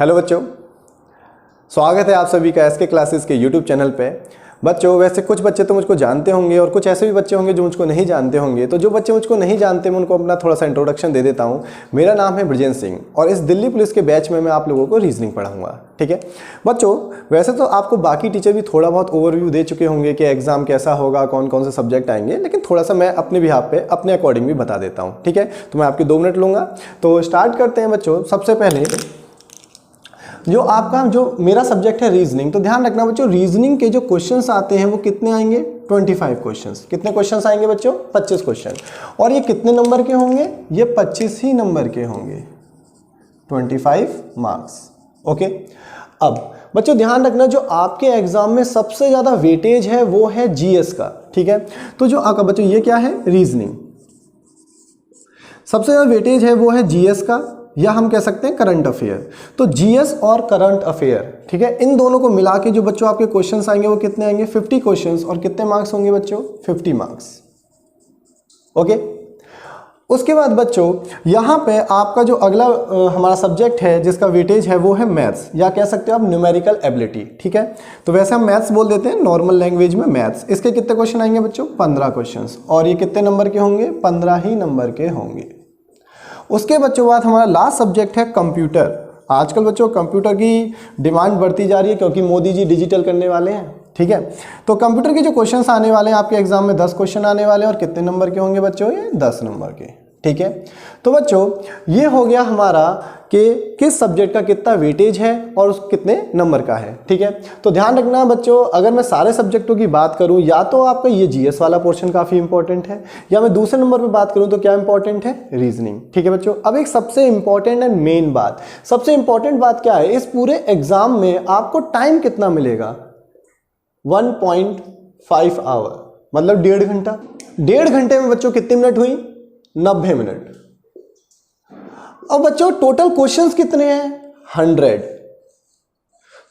Hello बच्चों, स्वागत है आप सभी का एसके क्लासेस के यूट्यूब चैनल पे। बच्चों, वैसे कुछ बच्चे तो मुझको जानते होंगे और कुछ ऐसे भी बच्चे होंगे जो मुझको नहीं जानते होंगे। तो जो बच्चे मुझको नहीं जानते मैं उनको अपना थोड़ा सा इंट्रोडक्शन दे देता हूँ। मेरा नाम है ब्रजेंद्र सिंह और इस दिल्ली पुलिस के बैच में मैं आप लोगों को रीजनिंग पढ़ाऊंगा। ठीक है बच्चों, वैसे तो आपको बाकी टीचर भी थोड़ा बहुत ओवरव्यू दे चुके होंगे कि एग्जाम कैसा होगा, कौन कौन से सब्जेक्ट आएंगे, लेकिन थोड़ा सा मैं अपने बिहाफ पे अपने अकॉर्डिंग भी बता देता हूँ। ठीक है, तो मैं आपके 2 मिनट लूँगा। तो स्टार्ट करते हैं बच्चों। सबसे पहले जो आपका जो मेरा सब्जेक्ट है रीजनिंग, तो ध्यान रखना बच्चों, रीजनिंग के जो क्वेश्चंस आते हैं वो कितने आएंगे? 25 क्वेश्चंस। कितने क्वेश्चंस आएंगे बच्चों? 25 क्वेश्चन। और ये कितने नंबर के होंगे? ये 25 ही नंबर के होंगे, 25 मार्क्स। ओके, अब बच्चों ध्यान रखना, जो आपके एग्जाम में सबसे ज्यादा वेटेज है वो है जीएस का। ठीक है, तो जो आपका बच्चों ये क्या है? रीजनिंग। सबसे ज्यादा वेटेज है वो है जीएस का, या हम कह सकते हैं करंट अफेयर। तो जीएस और करंट अफेयर, ठीक है, इन दोनों को मिला के जो बच्चों आपके क्वेश्चंस आएंगे वो कितने आएंगे? 50 क्वेश्चंस। और कितने मार्क्स होंगे बच्चों? 50 मार्क्स। ओके, उसके बाद बच्चों यहां पे आपका जो अगला हमारा सब्जेक्ट है जिसका वेटेज है वो है मैथ्स, या कह सकते हो आप न्यूमेरिकल एबिलिटी। ठीक है, तो वैसे हम मैथ्स बोल देते हैं नॉर्मल लैंग्वेज में मैथ्स। इसके कितने क्वेश्चन आएंगे बच्चों? 15 क्वेश्चन। और ये कितने नंबर के होंगे? 15 ही नंबर के होंगे। उसके बच्चों बाद हमारा लास्ट सब्जेक्ट है कंप्यूटर। आजकल बच्चों कंप्यूटर की डिमांड बढ़ती जा रही है क्योंकि मोदी जी डिजिटल करने वाले हैं। ठीक है, तो कंप्यूटर के जो क्वेश्चंस आने वाले हैं आपके एग्जाम में 10 क्वेश्चन आने वाले हैं। और कितने नंबर के होंगे बच्चों? ये 10 नंबर के। ठीक है, तो बच्चों ये हो गया हमारा कि किस सब्जेक्ट का कितना वेटेज है और उस कितने नंबर का है। ठीक है, तो ध्यान रखना बच्चों, अगर मैं सारे सब्जेक्टों की बात करूं, या तो आपका ये जीएस वाला पोर्शन काफी इंपॉर्टेंट है, या मैं दूसरे नंबर पे बात करूं तो क्या इंपॉर्टेंट है? रीजनिंग। ठीक है बच्चों, अब एक सबसे इंपॉर्टेंट एंड मेन बात, सबसे इंपॉर्टेंट बात क्या है? इस पूरे एग्जाम में आपको टाइम कितना मिलेगा? 1.5 आवर, मतलब 1.5 घंटा। 1.5 घंटे में बच्चों कितने मिनट हुई? 90 मिनट। अब बच्चों टोटल क्वेश्चंस कितने हैं? 100।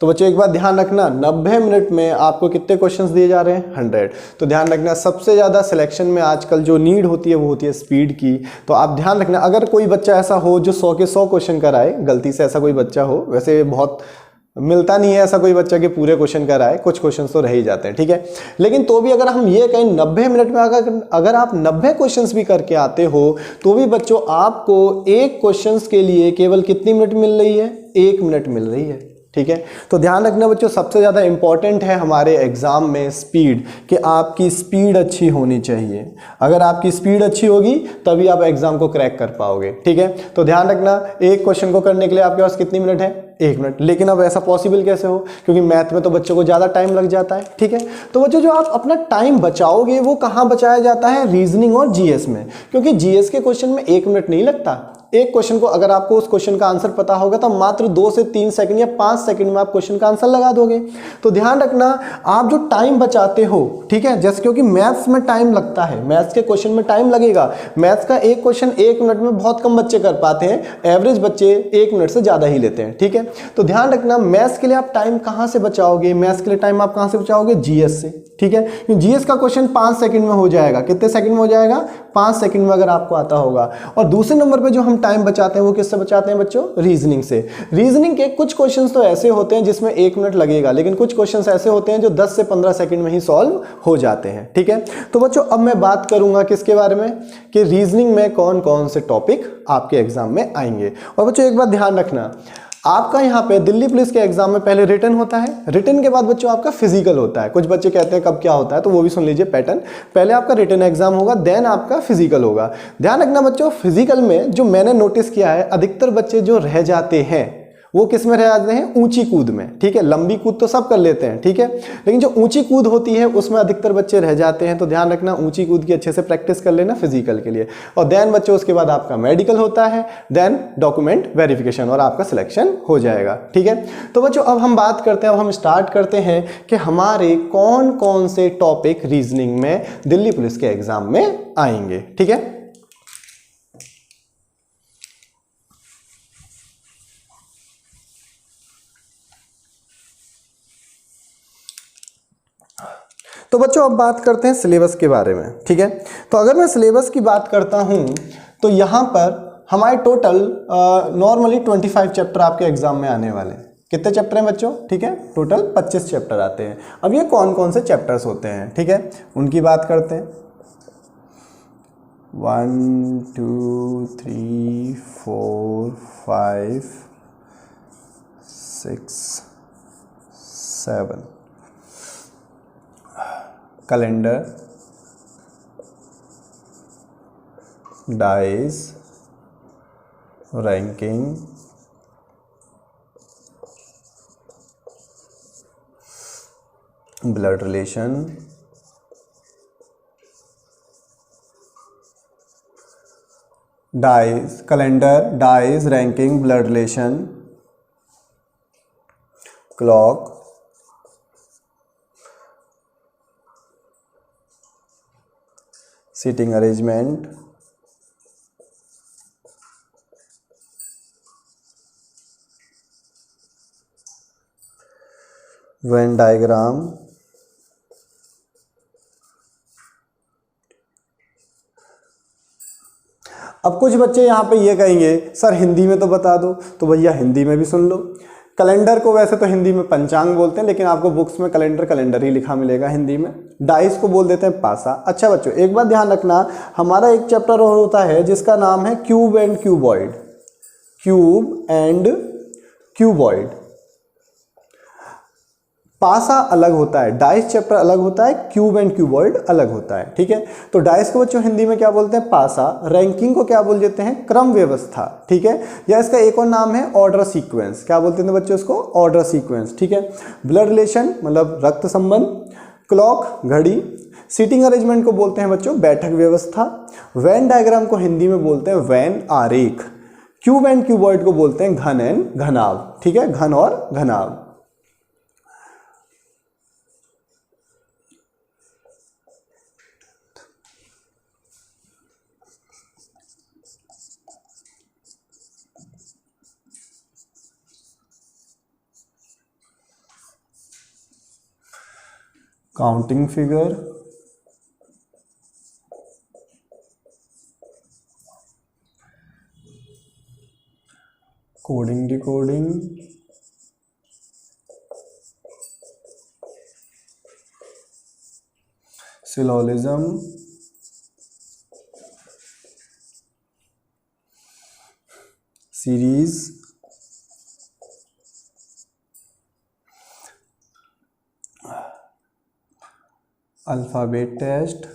तो बच्चों एक बात ध्यान रखना, 90 मिनट में आपको कितने क्वेश्चंस दिए जा रहे हैं? 100। तो ध्यान रखना, सबसे ज्यादा सिलेक्शन में आजकल जो नीड होती है वो होती है स्पीड की। तो आप ध्यान रखना, अगर कोई बच्चा ऐसा हो जो 100 के 100 क्वेश्चन कराए, गलती से ऐसा कोई बच्चा हो, वैसे बहुत मिलता नहीं है ऐसा कोई बच्चा कि पूरे क्वेश्चन कराए, कुछ क्वेश्चन तो रह ही जाते हैं। ठीक है, लेकिन तो भी अगर हम ये कहें 90 मिनट में अगर आप 90 क्वेश्चंस भी करके आते हो तो भी बच्चों आपको एक क्वेश्चंस के लिए केवल कितनी मिनट मिल रही है? 1 मिनट मिल रही है। ठीक है, तो ध्यान रखना बच्चों, सबसे ज्यादा इंपॉर्टेंट है हमारे एग्जाम में स्पीड, कि आपकी स्पीड अच्छी होनी चाहिए। अगर आपकी स्पीड अच्छी होगी तभी आप एग्जाम को क्रैक कर पाओगे। ठीक है, तो ध्यान रखना, एक क्वेश्चन को करने के लिए आपके पास कितनी मिनट है? 1 मिनट। लेकिन अब ऐसा पॉसिबल कैसे हो? क्योंकि मैथ में तो बच्चों को ज्यादा टाइम लग जाता है। ठीक है, तो बच्चों जो आप अपना टाइम बचाओगे वो कहां बचाया जाता है? रीजनिंग और जीएस में। क्योंकि जीएस के क्वेश्चन में 1 मिनट नहीं लगता। एक क्वेश्चन को अगर आपको उस क्वेश्चन का आंसर पता होगा तो मात्र 2 से 3 सेकंड या 5 सेकंड में आप क्वेश्चन का आंसर लगा दोगे। तो ध्यान रखना, आप जो टाइम बचाते हो, ठीक है, जैसे क्योंकि मैथ्स में टाइम लगता है, मैथ्स के क्वेश्चन में टाइम लगेगा। मैथ्स का एक क्वेश्चन 1 मिनट में बहुत कम बच्चे कर पाते हैं, एवरेज बच्चे 1 मिनट से ज्यादा ही लेते हैं। ठीक है, तो ध्यान रखना, मैथ्स के लिए आप टाइम कहां से बचाओगे? मैथ्स के लिए टाइम आप कहां से बचाओगे? जीएस से। ठीक है, जीएस का क्वेश्चन 5 सेकंड में हो जाएगा। कितने सेकंड में हो जाएगा? 5 सेकंड में, अगर आपको आता होगा। और दूसरे नंबर पे जो हम टाइम बचाते हैं वो किससे बचाते हैं बच्चों? रीजनिंग से। रीजनिंग के कुछ क्वेश्चंस तो ऐसे होते हैं जिसमें 1 मिनट लगेगा, लेकिन कुछ क्वेश्चंस ऐसे होते हैं जो 10 से 15 सेकंड में ही सॉल्व हो जाते हैं। ठीक है, तो बच्चों अब मैं बात करूंगा किसके बारे में, कि रीजनिंग में कौन कौन से टॉपिक आपके एग्जाम में आएंगे। और बच्चों एक बात ध्यान रखना, आपका यहाँ पे दिल्ली पुलिस के एग्जाम में पहले रिटन होता है, रिटन के बाद बच्चों आपका फिजिकल होता है। कुछ बच्चे कहते हैं कब क्या होता है, तो वो भी सुन लीजिए पैटर्न। पहले आपका रिटन एग्जाम होगा, देन आपका फिजिकल होगा। ध्यान रखना बच्चों, फिजिकल में जो मैंने नोटिस किया है, अधिकतर बच्चे जो रह जाते हैं वो किस में रह जाते हैं? ऊंची कूद में। ठीक है, लंबी कूद तो सब कर लेते हैं, ठीक है, लेकिन जो ऊंची कूद होती है उसमें अधिकतर बच्चे रह जाते हैं। तो ध्यान रखना, ऊंची कूद की अच्छे से प्रैक्टिस कर लेना फिजिकल के लिए। और देन बच्चों उसके बाद आपका मेडिकल होता है, देन डॉक्यूमेंट वेरिफिकेशन, और आपका सिलेक्शन हो जाएगा। ठीक है, तो बच्चों अब हम बात करते हैं, अब हम स्टार्ट करते हैं कि हमारे कौन कौन से टॉपिक रीजनिंग में दिल्ली पुलिस के एग्जाम में आएंगे। ठीक है, तो बच्चों अब बात करते हैं सिलेबस के बारे में। ठीक है, तो अगर मैं सिलेबस की बात करता हूं तो यहां पर हमारे टोटल नॉर्मली 25 चैप्टर आपके एग्जाम में आने वाले हैं। कितने चैप्टर हैं बच्चों? ठीक है, टोटल 25 चैप्टर आते हैं। अब ये कौन कौन से चैप्टर्स होते हैं, ठीक है, उनकी बात करते हैं। 1 2 3 4 5 6 7 calendar, dice, ranking, blood relation, dice, calendar, dice, ranking, blood relation, clock, seating arrangement, Venn diagram, अब कुछ बच्चे यहाँ पे ये कहेंगे सर हिंदी में तो बता दो, तो भैया हिंदी में भी सुन लो। कैलेंडर को वैसे तो हिंदी में पंचांग बोलते हैं, लेकिन आपको बुक्स में कैलेंडर ही लिखा मिलेगा हिंदी में। डाइस को बोल देते हैं पासा। अच्छा बच्चों, एक बात ध्यान रखना, हमारा एक चैप्टर और होता है जिसका नाम है cube and cuboid. Cube and cuboid, पासा अलग होता है, डाइस चैप्टर अलग होता है, क्यूब एंड क्यूबॉइड अलग होता है, ठीक है। तो डाइस को बच्चों हिंदी में क्या बोलते हैं? पासा। रैंकिंग को क्या बोल देते हैं? क्रम व्यवस्था, ठीक है। या इसका एक और नाम है ऑर्डर सीक्वेंस। क्या बोलते हैं बच्चों इसको? ऑर्डर सीक्वेंस, ठीक है। ब्लड रिलेशन मतलब रक्त संबंध, क्लॉक घड़ी, सीटिंग अरेंजमेंट को बोलते हैं बच्चों बैठक व्यवस्था, वेन डायग्राम को हिंदी में बोलते हैं वैन आरेख, क्यूब एंड क्यूबॉइड को बोलते हैं घन एंड घनाभ, ठीक है, घन और घनाभ। Counting figure, coding decoding, syllogism, series, alphabet test,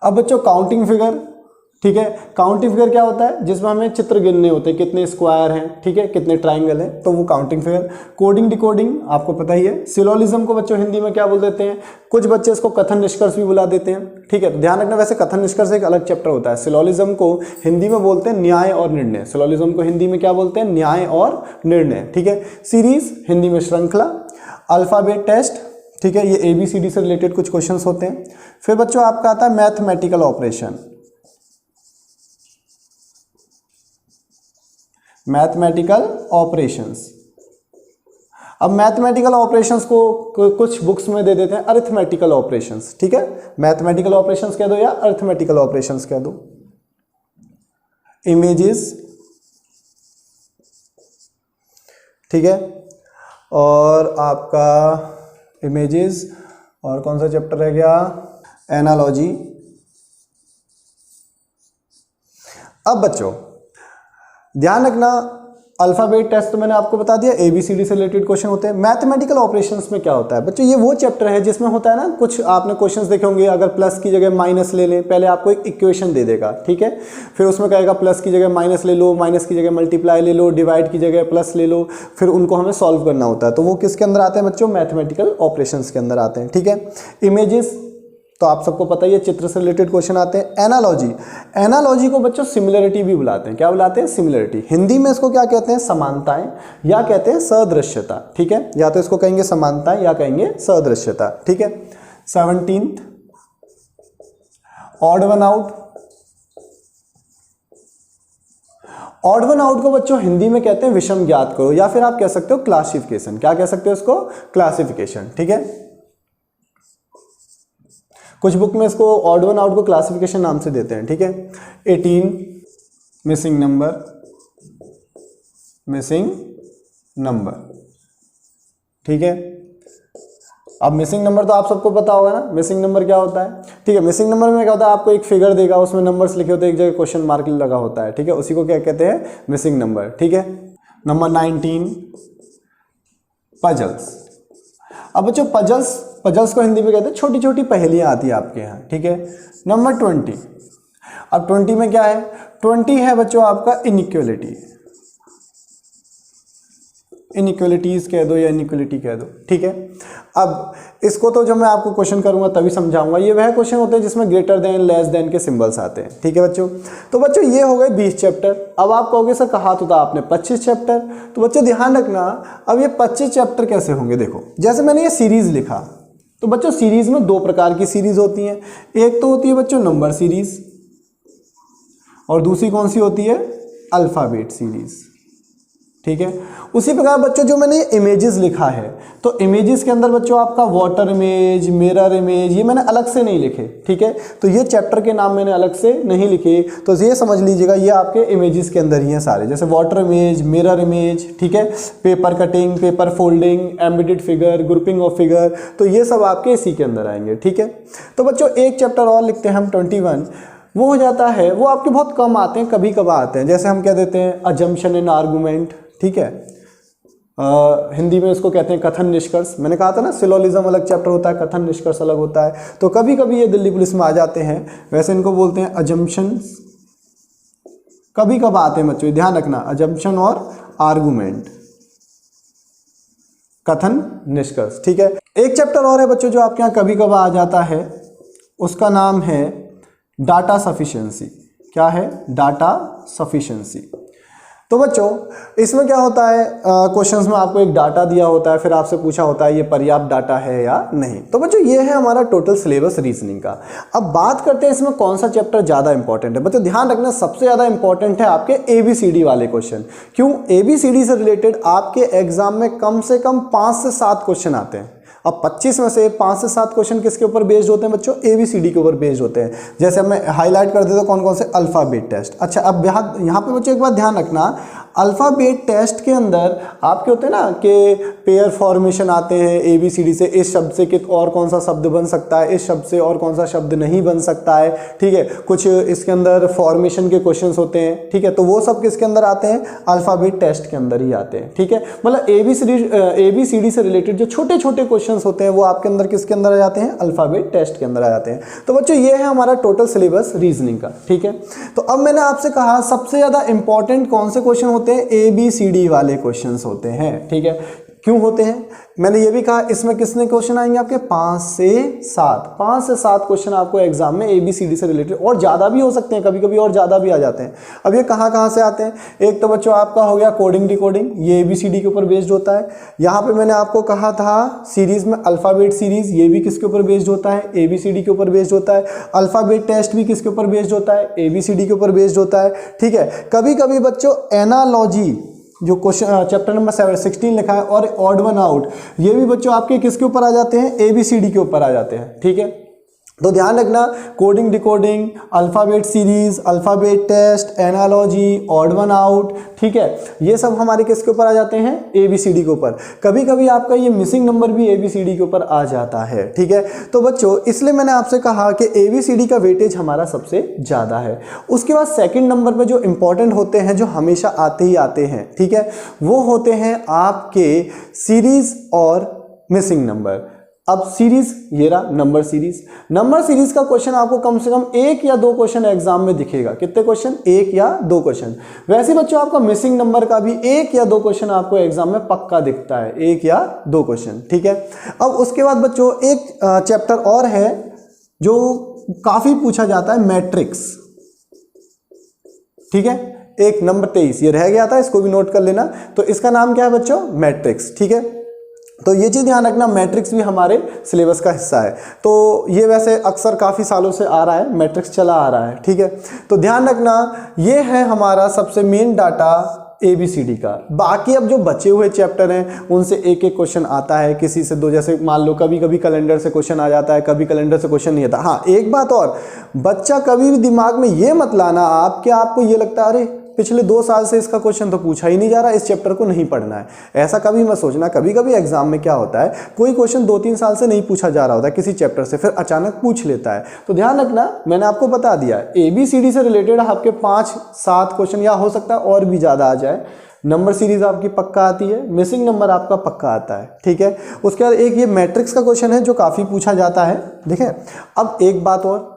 अब बच्चों काउंटिंग फिगर, ठीक है। काउंटिंग फिगर क्या होता है? जिसमें हमें चित्र गिनने होते हैं, कितने स्क्वायर हैं, ठीक है, कितने ट्राइंगल हैं, तो वो काउंटिंग फिगर। कोडिंग डिकोडिंग आपको पता ही है। सिलोलिज्म को बच्चों हिंदी में क्या बोल देते हैं? कुछ बच्चे इसको कथन निष्कर्ष भी बुला देते हैं, ठीक है। तो ध्यान रखना, वैसे कथन निष्कर्ष एक अलग चैप्टर होता है। सिलोलिज्म को हिंदी में बोलते हैं न्याय और निर्णय। सिलोलिज्म को हिंदी में क्या बोलते हैं? न्याय और निर्णय, ठीक है। सीरीज हिंदी में श्रृंखला। अल्फाबेट टेस्ट, ठीक है, ये ABCD से रिलेटेड कुछ क्वेश्चंस होते हैं। फिर बच्चों आपका आता है मैथमेटिकल ऑपरेशन। मैथमेटिकल ऑपरेशंस, अब मैथमेटिकल ऑपरेशंस को कुछ बुक्स में दे देते हैं अरिथमेटिकल ऑपरेशंस, ठीक है। मैथमेटिकल ऑपरेशंस कह दो या अरिथमेटिकल ऑपरेशंस कह दो। इमेजेस, ठीक है, और आपका इमेजेस, और कौन सा चैप्टर रह गया? एनालॉजी। अब बच्चों ध्यान रखना, अल्फाबेट टेस्ट तो मैंने आपको बता दिया, ABCD से रिलेटेड क्वेश्चन होते हैं। मैथमेटिकल ऑपरेशंस में क्या होता है बच्चों? ये वो चैप्टर है जिसमें होता है ना, कुछ आपने क्वेश्चंस देखे होंगे, अगर प्लस की जगह माइनस ले लें, पहले आपको एक इक्वेशन दे देगा, ठीक है, फिर उसमें कहेगा प्लस की जगह माइनस ले लो, माइनस की जगह मल्टीप्लाई ले लो, डिवाइड की जगह प्लस ले लो, फिर उनको हमें सॉल्व करना होता है। तो वो किसके अंदर आते हैं बच्चों? मैथमेटिकल ऑपरेशंस के अंदर आते हैं, ठीक है। इमेजेस तो आप सबको पता ही है, चित्र से रिलेटेड क्वेश्चन आते हैं। एनालॉजी, एनालॉजी को बच्चों सिमिलरिटी भी बुलाते हैं। क्या बुलाते हैं? सिमिलरिटी। हिंदी में इसको क्या कहते हैं? समानताएं, या कहते हैं सदृश्यता, ठीक है। या तो इसको कहेंगे समानताएं या कहेंगे सदृश्यता, ठीक है। 17th odd one out. Odd one out को बच्चों हिंदी में कहते हैं विषम ज्ञात करो, या फिर आप कह सकते हो क्लासिफिकेशन। क्या कह सकते हो इसको? क्लासिफिकेशन, ठीक है। कुछ बुक में इसको ऑड वन आउट को क्लासिफिकेशन नाम से देते हैं, ठीक है। 18 मिसिंग नंबर, ठीक है। अब मिसिंग नंबर तो आप सबको पता होगा ना, मिसिंग नंबर क्या होता है, ठीक है। मिसिंग नंबर में क्या होता है, आपको एक फिगर देगा, उसमें नंबर्स लिखे होते हैं, एक जगह क्वेश्चन मार्क लगा होता है, ठीक है, उसी को क्या कहते हैं, मिसिंग नंबर, ठीक है। Number 19 puzzles. अब बच्चों पजल्स को हिंदी में कहते हैं छोटी छोटी पहेलियां आती है आपके यहाँ, ठीक है। नंबर 20। अब 20 में क्या है, 20 है बच्चों आपका इनइक्वलिटीज कह दो या इनइक्वलिटी कह दो, ठीक है। अब इसको तो जब मैं आपको क्वेश्चन करूंगा तभी समझाऊंगा। ये वह क्वेश्चन होते हैं जिसमें ग्रेटर देन लेस देन के सिंबल्स आते हैं, ठीक है बच्चों। तो बच्चों ये हो गए 20 चैप्टर। अब आप कहोगे सर कहा तो था आपने 25 चैप्टर, तो बच्चों ध्यान रखना अब ये 25 चैप्टर कैसे होंगे। देखो जैसे मैंने ये सीरीज लिखा, तो बच्चों सीरीज में दो प्रकार की सीरीज होती हैं, एक तो होती है बच्चों नंबर सीरीज और दूसरी कौन सी होती है, अल्फाबेट सीरीज, ठीक है। उसी प्रकार बच्चों जो मैंने इमेजेस लिखा है, तो इमेजेस के अंदर बच्चों आपका वाटर इमेज, मिरर इमेज, ये मैंने अलग से नहीं लिखे, ठीक है। तो ये चैप्टर के नाम मैंने अलग से नहीं लिखे, तो ये समझ लीजिएगा ये आपके इमेजेस के अंदर ही हैं सारे, जैसे वाटर इमेज, मिरर इमेज, ठीक है, paper cutting, paper folding, embedded figure, grouping of figure, तो ये सब आपके इसी के अंदर आएंगे, ठीक है। तो बच्चों एक चैप्टर और लिखते हैं हम 21, वो हो जाता है, वो आपके बहुत कम आते हैं, कभी कभार आते हैं, जैसे हम क्या देते हैं अजम्पशन एंड आर्गूमेंट, ठीक है। हिंदी में इसको कहते हैं कथन निष्कर्ष। मैंने कहा था ना सिलोलिज्म अलग चैप्टर होता है, कथन निष्कर्ष अलग होता है, तो कभी कभी ये दिल्ली पुलिस में आ जाते हैं, वैसे इनको बोलते हैं अजम्पशंस, कभी कभी आते हैं बच्चों, ध्यान रखना, अजम्पशन और आर्गूमेंट, कथन निष्कर्ष, ठीक है। एक चैप्टर और है बच्चों जो आपके यहाँ कभी कभी आ जाता है, उसका नाम है डाटा सफिशिएंसी। क्या है, डाटा सफिशिएंसी। तो बच्चों इसमें क्या होता है, क्वेश्चंस में आपको एक डाटा दिया होता है, फिर आपसे पूछा होता है ये पर्याप्त डाटा है या नहीं। तो बच्चों ये है हमारा टोटल सिलेबस रीजनिंग का। अब बात करते हैं इसमें कौन सा चैप्टर ज़्यादा इंपॉर्टेंट है। बच्चों ध्यान रखना सबसे ज़्यादा इंपॉर्टेंट है आपके ABCD वाले क्वेश्चन। क्यों, ABCD से रिलेटेड आपके एग्जाम में कम से कम 5 से 7 क्वेश्चन आते हैं। अब 25 में से 5 से 7 क्वेश्चन किसके ऊपर बेस्ड होते हैं बच्चों, ABCD के ऊपर बेस्ड होते हैं। जैसे मैं हाईलाइट कर देता हूँ कौन कौन से, अल्फ़ाबेट टेस्ट। अच्छा अब यहाँ पे बच्चों एक बात ध्यान रखना, अल्फ़ाबेट टेस्ट के अंदर आपके होते हैं ना कि पेयर फॉर्मेशन आते हैं ABCD से, इस शब्द से कित और कौन सा शब्द बन सकता है, इस शब्द से और कौन सा शब्द नहीं बन सकता है, ठीक है। कुछ इसके अंदर फॉर्मेशन के क्वेश्चंस होते हैं, ठीक है, तो वो सब किसके अंदर आते हैं, अल्फ़ाबेट टेस्ट के अंदर ही आते हैं, ठीक है। मतलब ABCD से रिलेटेड जो छोटे छोटे क्वेश्चन होते हैं वो आपके अंदर किसके अंदर आ जाते हैं, अल्फ़ाबेट टेस्ट के अंदर आ जाते हैं। तो बच्चों ये है हमारा टोटल सिलेबस रीजनिंग का, ठीक है। तो अब मैंने आपसे कहा सबसे ज़्यादा इंपॉर्टेंट कौन से क्वेश्चन होते हैं, ABCD वाले क्वेश्चंस होते हैं, ठीक है। क्यों होते हैं, मैंने ये भी कहा इसमें कितने क्वेश्चन आएंगे आपके, 5 से 7 क्वेश्चन आपको एग्जाम में ABCD से रिलेटेड, और ज़्यादा भी हो सकते हैं, कभी कभी और ज़्यादा भी आ जाते हैं। अब ये कहाँ से आते हैं, एक तो बच्चों आपका हो गया कोडिंग डिकोडिंग, ये ABCD के ऊपर बेस्ड होता है। यहाँ पे मैंने आपको कहा था सीरीज में अल्फ़ाबेट सीरीज, ये भी किसके ऊपर बेस्ड होता है, ABCD के ऊपर बेस्ड होता है। अल्फ़ाबेट टेस्ट भी किसके ऊपर बेस्ड होता है, ABCD के ऊपर बेस्ड होता है, ठीक है। कभी कभी बच्चों एनालॉजी जो क्वेश्चन चैप्टर नंबर 16 लिखा है, और ऑड वन आउट, ये भी बच्चों आपके किसके ऊपर आ जाते हैं, ABCD के ऊपर आ जाते हैं, ठीक है। तो ध्यान रखना coding decoding, alphabet series, alphabet test, analogy, odd one out, ठीक है, ये सब हमारे किसके ऊपर आ जाते हैं, ABCD के ऊपर। कभी कभी आपका ये मिसिंग नंबर भी ABCD के ऊपर आ जाता है, ठीक है। तो बच्चों इसलिए मैंने आपसे कहा कि ABCD का वेटेज हमारा सबसे ज़्यादा है। उसके बाद सेकंड नंबर पे जो इंपॉर्टेंट होते हैं, जो हमेशा आते ही आते हैं, ठीक है, वो होते हैं आपके सीरीज और मिसिंग नंबर। अब सीरीज, ये रहा नंबर सीरीज का क्वेश्चन आपको कम से कम 1 या 2 क्वेश्चन एग्जाम में दिखेगा। कितने क्वेश्चन, 1 या 2 क्वेश्चन। वैसे बच्चों आपका मिसिंग नंबर का भी 1 या 2 क्वेश्चन आपको एग्जाम में पक्का दिखता है, 1 या 2 क्वेश्चन, ठीक है। अब उसके बाद बच्चों एक चैप्टर और है जो काफी पूछा जाता है, मैट्रिक्स, ठीक है। एक नंबर 23 ये रह गया था, इसको भी नोट कर लेना। तो इसका नाम क्या है बच्चों, मैट्रिक्स, ठीक है। तो ये चीज़ ध्यान रखना, मैट्रिक्स भी हमारे सिलेबस का हिस्सा है। तो ये वैसे अक्सर काफ़ी सालों से आ रहा है, मैट्रिक्स चला आ रहा है, ठीक है। तो ध्यान रखना ये है हमारा सबसे मेन डाटा ABCD का। बाकी अब जो बचे हुए चैप्टर हैं उनसे एक एक क्वेश्चन आता है, किसी से दो, जैसे मान लो कभी कभी कैलेंडर से क्वेश्चन आ जाता है, कभी कैलेंडर से क्वेश्चन नहीं आता। हाँ एक बात और, बच्चा कभी भी दिमाग में ये मत लाना आप कि आपको ये लगता है अरे पिछले 2 साल से इसका क्वेश्चन तो पूछा ही नहीं जा रहा, इस चैप्टर को नहीं पढ़ना है, ऐसा कभी मत सोचना। कभी कभी एग्जाम में क्या होता है, कोई क्वेश्चन 2-3 साल से नहीं पूछा जा रहा होता है किसी चैप्टर से, फिर अचानक पूछ लेता है। तो ध्यान रखना, मैंने आपको बता दिया ABCD से रिलेटेड आपके 5-7 क्वेश्चन, या हो सकता है और भी ज़्यादा आ जाए। नंबर सीरीज आपकी पक्का आती है, मिसिंग नंबर आपका पक्का आता है, ठीक है। उसके बाद एक ये मैट्रिक्स का क्वेश्चन है जो काफ़ी पूछा जाता है। देखें अब एक बात और,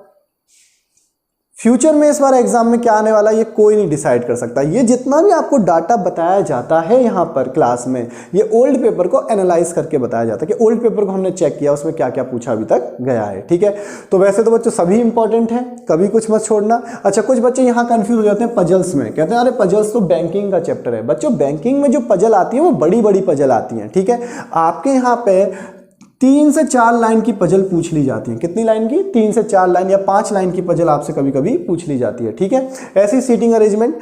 फ्यूचर में इस बार एग्जाम में क्या आने वाला है ये कोई नहीं डिसाइड कर सकता। ये जितना भी आपको डाटा बताया जाता है यहाँ पर क्लास में, ये ओल्ड पेपर को एनालाइज करके बताया जाता है कि ओल्ड पेपर को हमने चेक किया उसमें क्या क्या पूछा अभी तक गया है, ठीक है। तो वैसे तो बच्चों सभी इंपॉर्टेंट हैं, कभी कुछ मत छोड़ना। अच्छा कुछ बच्चे यहाँ कंफ्यूज हो जाते हैं पजल्स में, कहते हैं अरे पजल्स तो बैंकिंग का चैप्टर है। बच्चों बैंकिंग में जो पजल आती है वो बड़ी बड़ी पजल आती हैं, ठीक है। आपके यहाँ पे 3 से 4 लाइन की पजल पूछ ली जाती है। कितनी लाइन की? 3 से 4 लाइन या 5 लाइन की पजल आपसे कभी कभी पूछ ली जाती है, ठीक है। ऐसी सीटिंग अरेंजमेंट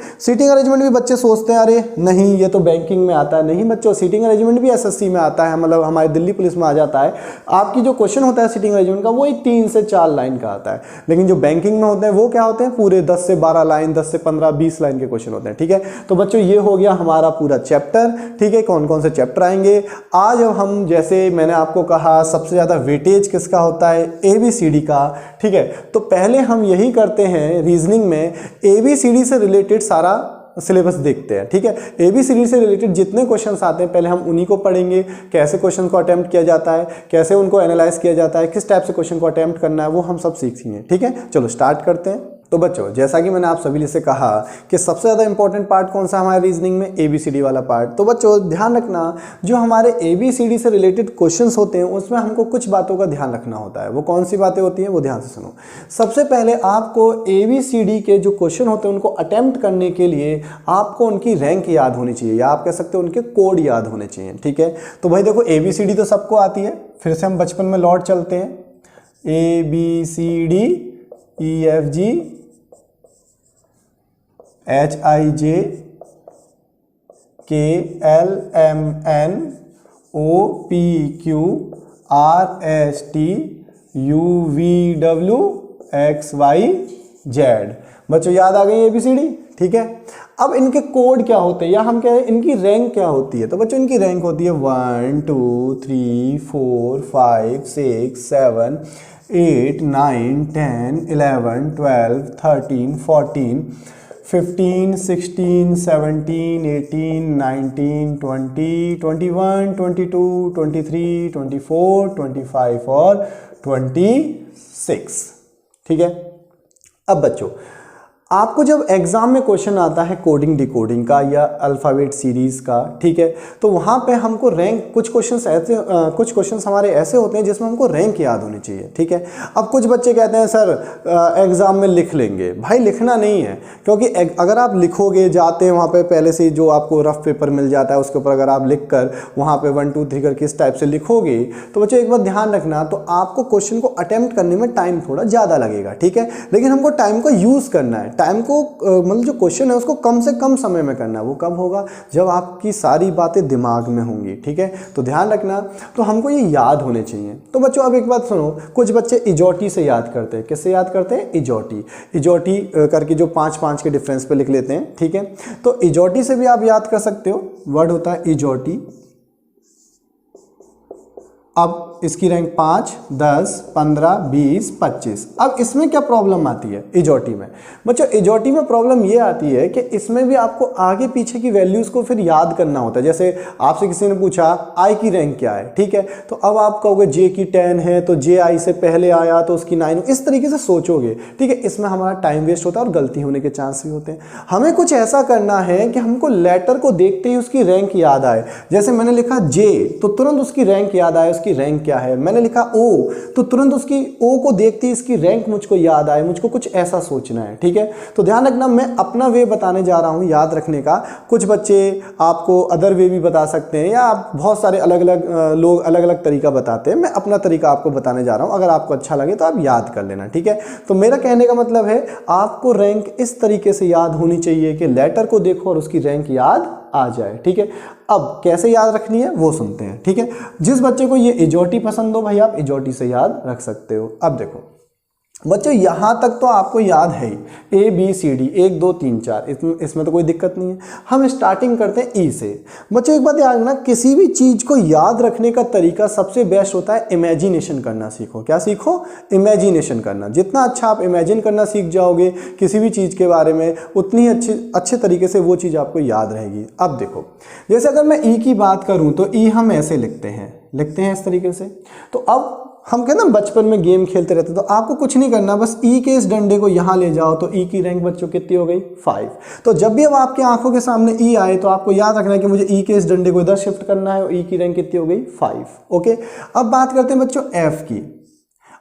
भी बच्चे सोचते हैं अरे नहीं ये तो बैंकिंग में आता है। नहीं बच्चों, सीटिंग अरेंजमेंट भी SSC में आता है, मतलब हमारे दिल्ली पुलिस में आ जाता है। आपकी जो क्वेश्चन होता है सीटिंग अरेंजमेंट का वो 3 से 4 लाइन का आता है, लेकिन जो बैंकिंग में होते हैं वो क्या होते हैं, पूरे 10 से 12 लाइन, 10 से 15, 20 लाइन के क्वेश्चन होते हैं, ठीक है। तो बच्चों ये हो गया हमारा पूरा चैप्टर, ठीक है। कौन कौन से चैप्टर आएंगे आज? अब हम, जैसे मैंने आपको कहा, सबसे ज़्यादा वेटेज किसका होता है? ABCD का, ठीक है। तो पहले हम यही करते हैं रीजनिंग में, ABCD से रिलेटेड सारा सिलेबस देखते हैं, ठीक है। ABCD से रिलेटेड जितने क्वेश्चंस आते हैं पहले हम उन्हीं को पढ़ेंगे, कैसे क्वेश्चन को अटेम्प्ट किया जाता है, कैसे उनको एनालाइज किया जाता है, किस टाइप से क्वेश्चन को अटेम्प्ट करना है, वो हम सब सीखेंगे, ठीक है। चलो स्टार्ट करते हैं। तो बच्चों जैसा कि मैंने आप सभी से कहा कि सबसे ज़्यादा इंपॉर्टेंट पार्ट कौन सा हमारे रीजनिंग में? ABCD वाला पार्ट। तो बच्चों ध्यान रखना, जो हमारे ABCD से रिलेटेड क्वेश्चंस होते हैं उसमें हमको कुछ बातों का ध्यान रखना होता है। वो कौन सी बातें होती हैं वो ध्यान से सुनो। सबसे पहले आपको ABCD के जो क्वेश्चन होते हैं उनको अटेम्प्ट करने के लिए आपको उनकी रैंक याद होनी चाहिए, या आप कह सकते हो उनके कोड याद होने चाहिए, ठीक है। तो भाई देखो ABCD तो सबको आती है, फिर से हम बचपन में लौट चलते हैं। ABCD EFG HIJ KLMN OPQ RST UVW XYZ। बच्चों याद आ गई ABCD, ठीक है। अब इनके कोड क्या होते हैं, या हम कह रहे हैं इनकी रैंक क्या होती है? तो बच्चों इनकी रैंक होती है 1 2 3 4 5 6 7 8 9 10 11 12 13 14 15 16 17 18 19 20 21 22 23 24 25 और 26, ठीक है। अब बच्चों आपको जब एग्जाम में क्वेश्चन आता है कोडिंग डिकोडिंग का या अल्फ़ाबेट सीरीज़ का, ठीक है, तो वहाँ पे हमको रैंक, कुछ क्वेश्चंस हमारे ऐसे होते हैं जिसमें हमको रैंक याद होनी चाहिए, ठीक है। अब कुछ बच्चे कहते हैं सर एग्ज़ाम में लिख लेंगे। भाई लिखना नहीं है, क्योंकि अगर आप लिखोगे, जाते हैं वहाँ पे पहले से जो आपको रफ पेपर मिल जाता है उसके ऊपर अगर आप लिख कर वहाँ पे 1 2 3 करके इस टाइप से लिखोगे तो बच्चों एक बात ध्यान रखना, तो आपको क्वेश्चन को अटेम्प्ट करने में टाइम थोड़ा ज़्यादा लगेगा, ठीक है। लेकिन हमको टाइम को यूज़ करना है, टाइम को मतलब जो क्वेश्चन है उसको कम से कम समय में करना है। वो कब होगा? जब आपकी सारी बातें दिमाग में होंगी, ठीक है। तो ध्यान रखना, तो हमको ये याद होने चाहिए। तो बच्चों अब एक बात सुनो, कुछ बच्चे इजोटी से याद करते हैं। किससे याद करते हैं? इजोटी करके जो 5-5 के डिफरेंस पे लिख लेते हैं, ठीक है। तो इजोटी से भी आप याद कर सकते हो, वर्ड होता है इजोटी। अब इसकी रैंक 5, 10, 15, 20, 25। अब इसमें क्या प्रॉब्लम आती है इजोटी में? बच्चों इजोटी में प्रॉब्लम ये आती है कि इसमें भी आपको आगे पीछे की वैल्यूज़ को फिर याद करना होता है। जैसे आपसे किसी ने पूछा आई की रैंक क्या है, ठीक है, तो अब आप कहोगे जे की 10 है तो जे आई से पहले आया तो उसकी 9, इस तरीके से सोचोगे, ठीक है। इसमें हमारा टाइम वेस्ट होता है और गलती होने के चांस भी होते हैं। हमें कुछ ऐसा करना है कि हमको लेटर को देखते ही उसकी रैंक याद आए। जैसे मैंने लिखा जे तो तुरंत उसकी रैंक याद आए, उसकी रैंक क्या है, मैंने लिखा ओ, तो तुरंत उसकी ओ को देखते ही इसकी रैंक मुझको याद आए, मुझको कुछ ऐसा सोचना है, ठीक है। तो ध्यान रखना, मैं अपना वे बताने जा रहा हूँ याद रखने का, कुछ बच्चे आपको अदर वे भी बता सकते हैं, या आप बहुत सारे अलग अलग लोग अलग अलग तरीका बताते हैं, मैं अपना तरीका आपको बताने जा रहा हूँ, अगर आपको अच्छा लगे तो आप याद कर लेना, ठीक है। तो मेरा कहने का मतलब है आपको रैंक इस तरीके से याद होनी चाहिए कि लेटर को देखो और उसकी रैंक याद आ जाए, ठीक है। अब कैसे याद रखनी है वो सुनते हैं, ठीक है। जिस बच्चे को ये इजोटी पसंद हो भाई, आप इजोटी से याद रख सकते हो। अब देखो बच्चों, यहां तक तो आपको याद है ही, ए बी सी डी 1 2 3 4, इसमें तो कोई दिक्कत नहीं है। हम स्टार्टिंग करते हैं ई से। बच्चों एक बात याद रखना, किसी भी चीज को याद रखने का तरीका सबसे बेस्ट होता है इमेजिनेशन करना सीखो। क्या सीखो? इमेजिनेशन करना। जितना अच्छा आप इमेजिन करना सीख जाओगे किसी भी चीज के बारे में, उतनी ही अच्छे तरीके से वो चीज आपको याद रहेगी। अब देखो, जैसे अगर मैं ई की बात करूं तो ई हम ऐसे लिखते हैं इस तरीके से। तो अब हम कहते हैं बचपन में गेम खेलते रहते, तो आपको कुछ नहीं करना, बस ई के इस डंडे को यहाँ ले जाओ, तो ई की रैंक बच्चों कितनी हो गई? 5। तो जब भी अब आपके आंखों के सामने ई आए तो आपको याद रखना है कि मुझे ई के इस डंडे को इधर शिफ्ट करना है, और ई की रैंक कितनी हो गई? 5। ओके, अब बात करते हैं बच्चों एफ की।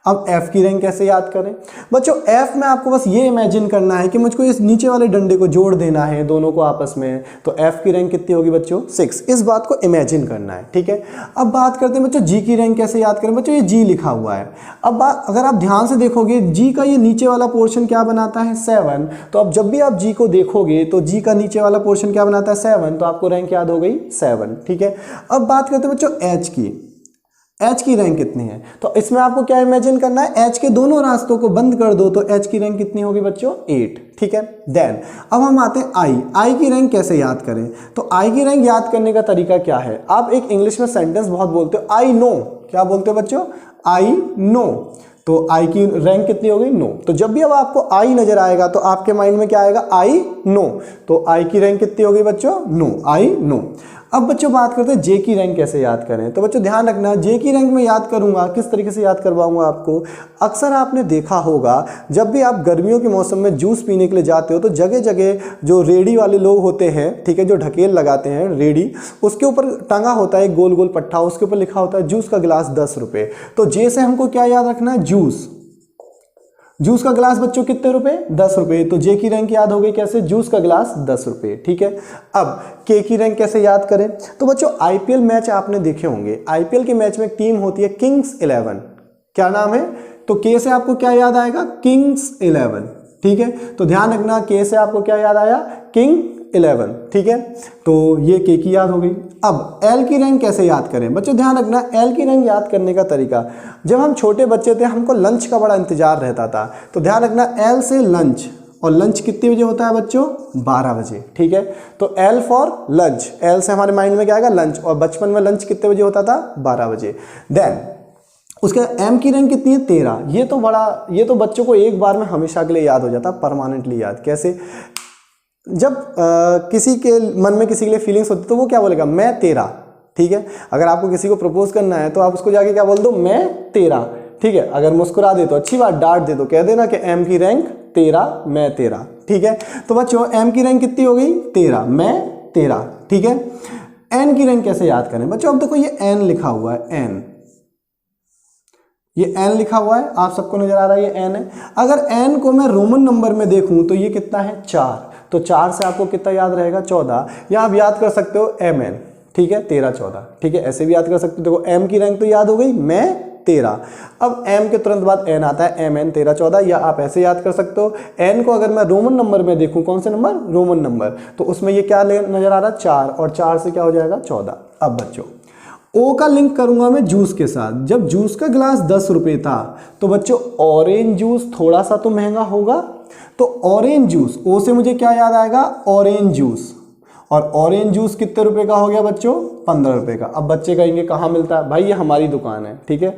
अब एफ की रैंक कैसे याद करें? बच्चों एफ में आपको बस ये इमेजिन करना है कि मुझको इस नीचे वाले डंडे को जोड़ देना है दोनों को आपस में, तो एफ की रैंक कितनी होगी बच्चों? 6। इस बात को इमेजिन करना है, ठीक है। अब बात करते हैं बच्चों जी की रैंक कैसे याद करें। बच्चों ये जी लिखा हुआ है, अब अगर आप ध्यान से देखोगे जी का ये नीचे वाला पोर्शन क्या बनाता है? 7। तो अब जब भी आप जी को देखोगे तो जी का नीचे वाला पोर्शन क्या बनाता है? 7। तो आपको रैंक याद हो गई 7, ठीक है। अब बात करते हैं बच्चों एच की। एच की रैंक कितनी है? तो इसमें आपको क्या इमेजिन करना है, एच के दोनों रास्तों को बंद कर दो, तो एच की रैंक कितनी होगी बच्चों? 8, ठीक है। देन अब हम आते हैं आई की रैंक कैसे याद करें। तो आई की रैंक याद करने का तरीका क्या है? आप एक इंग्लिश में सेंटेंस बहुत बोलते हो, आई नो। क्या बोलते हो बच्चों? आई नो। तो आई की रैंक कितनी हो गई? नो। तो जब भी अब आपको आई नजर आएगा तो आपके माइंड में क्या आएगा? I know. तो आई की रैंक कितनी हो गई बच्चों? No, I know. अब बच्चों बात करते हैं जे की रैंक कैसे याद करें। तो बच्चों ध्यान रखना, जे की रैंक में याद करूंगा, किस तरीके से याद करवाऊंगा आपको। अक्सर आपने देखा होगा जब भी आप गर्मियों के मौसम में जूस पीने के लिए जाते हो तो जगह जगह जो रेडी वाले लोग होते हैं, ठीक है, जो ढकेल लगाते हैं रेडी, उसके ऊपर टंगा होता है एक गोल गोल पट्टा, उसके ऊपर लिखा होता है जूस का गिलास 10 रुपए। तो जे से हमको क्या याद रखना है? जूस। जूस का गिलास बच्चों कितने रुपए? 10 रुपए। तो जे की रैंक याद हो गई कैसे? जूस का गिलास 10 रुपए, ठीक है। अब के की रैंक कैसे याद करें? तो बच्चों आईपीएल मैच आपने देखे होंगे, आईपीएल के मैच में एक टीम होती है किंग्स 11। क्या नाम है? तो के से आपको क्या याद आएगा? किंग्स 11, ठीक है। तो ध्यान रखना, के से आपको क्या याद आया? किंग 11, ठीक है। तो ये के की याद हो गई। अब एल की रैंक कैसे याद करें? बच्चों ध्यान रखना, एल की रैंक याद करने का तरीका, जब हम छोटे बच्चे थे हमको लंच का बड़ा इंतजार रहता था, तो ध्यान रखना एल से लंच, और लंच कितने बजे होता है बच्चों? 12 बजे, ठीक है। तो एल फॉर लंच, एल से हमारे माइंड में क्या आएगा? लंच, और बचपन में लंच कितने बजे होता था? 12 बजे। देन उसके एम की रैंक कितनी है? 13। ये तो बच्चों को एक बार में हमेशा के लिए याद हो जाता, परमानेंटली याद। कैसे? जब किसी के मन में किसी के लिए फीलिंग्स होती तो वो क्या बोलेगा? मैं तेरा, ठीक है। अगर आपको किसी को प्रपोज करना है तो आप उसको जाके क्या बोल दो? मैं तेरा, ठीक है। अगर मुस्कुरा दे तो अच्छी बात, डांट दे तो कह देना कि एम की रैंक 13, मैं तेरा, ठीक है। तो बच्चों एम की रैंक कितनी हो गई? 13, मैं तेरा, ठीक है। एन की रैंक कैसे याद करें? बच्चों अब देखो ये एन लिखा हुआ है, एन, ये एन लिखा हुआ है, आप सबको नजर आ रहा है ये एन है। अगर एन को मैं रोमन नंबर में देखूं तो ये कितना है? 4। तो 4 से आपको कितना याद रहेगा? 14। या आप याद कर सकते हो एम एन, ठीक है, 13 14, ठीक है, ऐसे भी याद कर सकते हो। देखो एम की रैंक तो याद हो गई, मैं 13। अब एम के तुरंत बाद एन आता है, एम एन 13 14, या आप ऐसे याद कर सकते हो। एन को अगर मैं रोमन नंबर में देखूं, कौन से नंबर? रोमन नंबर, तो उसमें ये क्या नजर आ रहा है? 4, और 4 से क्या हो जाएगा? 14। अब बच्चों ओ का लिंक करूंगा मैं जूस के साथ। जब जूस का गिलास 10 रुपए था तो बच्चों ऑरेंज जूस थोड़ा सा तो महंगा होगा, तो ऑरेंज जूस, ओ से मुझे क्या याद आएगा? Orange juice. और ऑरेंज जूस कितने रुपए का हो गया बच्चों? 15 रुपए का। अब बच्चे कहेंगे कहाँ मिलता है? भाई ये हमारी दुकान है, ठीक है,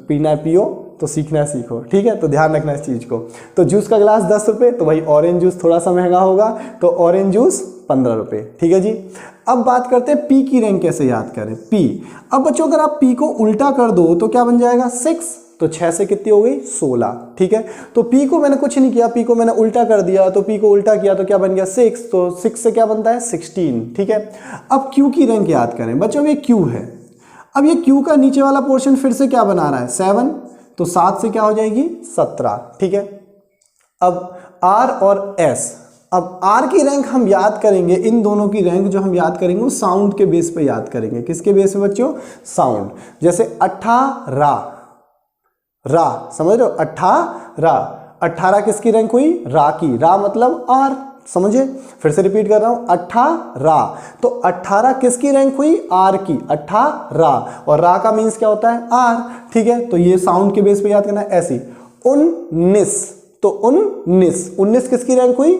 पीना है पियो, तो सीखना है सीखो, ठीक है। तो ध्यान रखना इस चीज़ को। तो जूस का गिलास 10 रुपये, तो भाई ऑरेंज जूस थोड़ा सा महंगा होगा, तो ऑरेंज जूस 15 रुपये, ठीक है जी। अब बात करते हैं पी की रैंक कैसे याद करें। पी, अब बच्चों अगर आप पी को उल्टा कर दो तो क्या बन जाएगा? 6। तो 6 से कितनी हो गई? 16, ठीक है। तो पी को मैंने कुछ नहीं किया, पी को मैंने उल्टा कर दिया, तो पी को उल्टा किया तो क्या बन गया? 6। तो 6 से क्या बनता है? 16, ठीक है। अब क्यू की रैंक याद करें बच्चों, ये क्यू है। अब ये Q का नीचे वाला पोर्शन फिर से क्या बना रहा है 7, तो 7 से क्या हो जाएगी 17, ठीक है। अब R और S, अब R की रैंक हम याद करेंगे, इन दोनों की रैंक जो हम याद करेंगे वो साउंड के बेस पे याद करेंगे। किसके बेस पे बच्चों? साउंड। जैसे 18 रा, समझ रहे हो? 18 किसकी रैंक हुई? रा की। रा मतलब R, समझे? फिर से रिपीट कर रहा हूं, 18, तो 18 किसकी रैंक हुई? R की। 18, और रा का मीन्स क्या होता है? R, ठीक है। तो ये साउंड के बेस पे याद करना है। ऐसी 19, तो 19 किसकी रैंक हुई?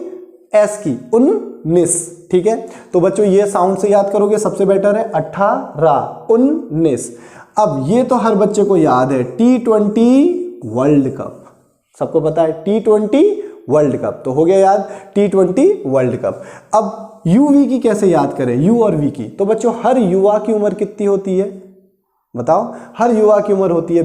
S की। 19, ठीक है। तो बच्चों ये साउंड से याद करोगे सबसे बेटर है। 18, 19। अब ये तो हर बच्चे को याद है, T20 वर्ल्ड कप, सबको पता है T20 वर्ल्ड कप, तो हो गया याद T20 वर्ल्ड कप। अब UV की कैसे याद करें, U और V की? तो बच्चों हर युवा की उम्र कितनी होती है बताओ? हर युवा की उम्र होती है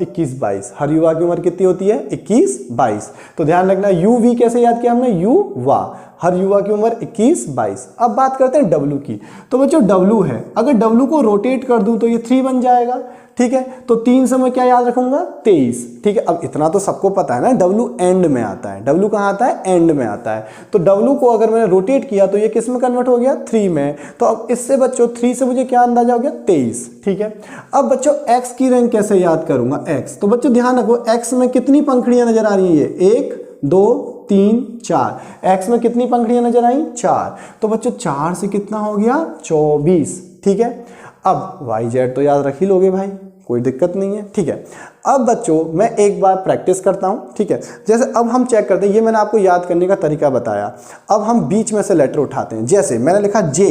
21-22। हर युवा की उम्र कितनी होती है? 21-22। तो ध्यान रखना, UV कैसे याद किया हमने? युवा, हर युवा की उम्र 21-22। अब बात करते हैं W की। तो बच्चों W है, अगर W को रोटेट कर दूं तो ये 3 बन जाएगा, ठीक है। तो 3 से मैं क्या याद रखूंगा? 23, ठीक है। अब इतना तो सबको पता है ना, W एंड में आता है। W कहाँ आता है? एंड में आता है। तो W को अगर मैंने रोटेट किया तो ये किस में कन्वर्ट हो गया? 3 में। तो अब इससे बच्चों 3 से मुझे क्या अंदाजा हो गया? 23, ठीक है। अब बच्चों X की रैंक कैसे याद करूंगा? X, तो बच्चों ध्यान रखो, X में कितनी पंखुड़ियां नजर आ रही है? 1 2 3 4। X में कितनी पंखुड़ियां नजर आई? 4। तो बच्चों 4 से कितना हो गया? 24, ठीक है। अब YZ तो याद रख ही लोगे भाई, कोई दिक्कत नहीं है, ठीक है। अब बच्चों मैं एक बार प्रैक्टिस करता हूं, ठीक है। जैसे अब हम चेक करते हैं, ये मैंने आपको याद करने का तरीका बताया। अब हम बीच में से लेटर उठाते हैं। जैसे मैंने लिखा J,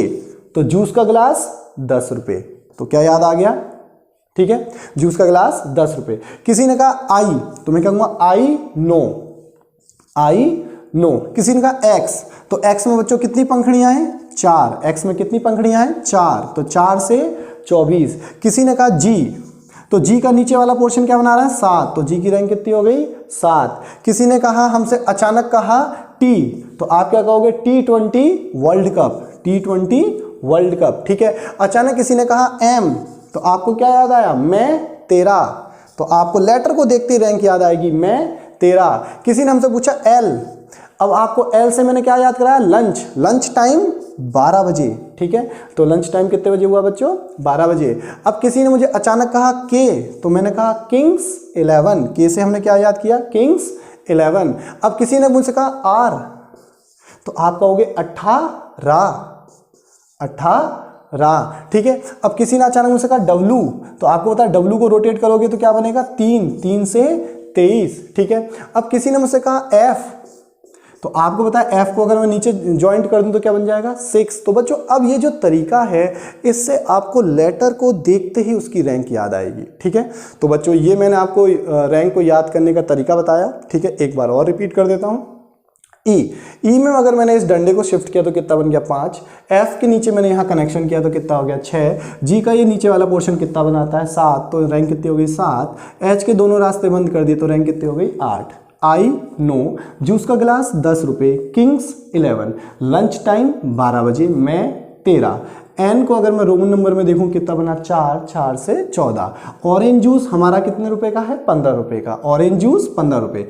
तो जूस का गिलास 10 रुपए, तो क्या याद आ गया? ठीक है, जूस का गिलास 10 रुपए। किसी ने कहा I, तो मैं कहूंगा I नो। किसी ने कहा X, तो X में बच्चों कितनी पंखुड़ियां हैं? 4। X में कितनी पंखुड़ियां हैं? 4, तो 4 से 24। किसी ने कहा G, तो G का नीचे वाला पोर्शन क्या बना रहा है? 7, तो G की रैंक कितनी हो गई? 7। किसी ने कहा हमसे, अचानक कहा T, तो आप क्या कहोगे? T20 world cup, T20 world cup, ठीक है। अचानक किसी ने कहा M, तो आपको क्या याद आया? मैं तेरा, तो आपको लेटर को देखते ही रैंक याद आएगी, मैं तेरा। किसी ने हमसे पूछा L, अब आपको L से मैंने क्या याद कराया? लंच टाइम 12 बजे, ठीक है। तो लंच टाइम कितने बजे हुआ बच्चों? 12 बजे। अब किसी ने मुझे अचानक कहा K, तो मैंने कहा किंग्स 11। K से हमने क्या याद किया? किंग्स 11। अब किसी ने मुझसे कहा R, तो आप कहोगे 18, ठीक है। अब किसी ने अचानक मुझसे कहा W, तो आपको पता है W को रोटेट करोगे तो क्या बनेगा? 3 से 23, ठीक है। अब किसी ने मुझसे कहा F, तो आपको पता है F को अगर मैं नीचे ज्वाइंट कर दूं तो क्या बन जाएगा? 6। तो बच्चों अब ये जो तरीका है, इससे आपको लेटर को देखते ही उसकी रैंक याद आएगी, ठीक है। तो बच्चों ये मैंने आपको रैंक को याद करने का तरीका बताया, ठीक है। एक बार और रिपीट कर देता हूं। ई में अगर मैंने इस डंडे को शिफ्ट किया तो कितना बन गया? 5। F के नीचे मैंने यहाँ कनेक्शन किया तो कितना हो गया? 6। G का ये नीचे वाला पोर्शन कितना बनाता है? 7, तो रैंक कितनी हो गई? 7। H के दोनों रास्ते बंद कर दिए तो रैंक कितनी हो गई? 8। I नो, जूस का गिलास 10 रुपए, किंग्स 11, लंच टाइम 12 बजे, मैं 13। N को अगर मैं रोमन नंबर में देखूं कितना बना? 4 से 14। ऑरेंज जूस हमारा कितने रुपए का है? 15 रुपए का, ऑरेंज जूस 15 रुपए।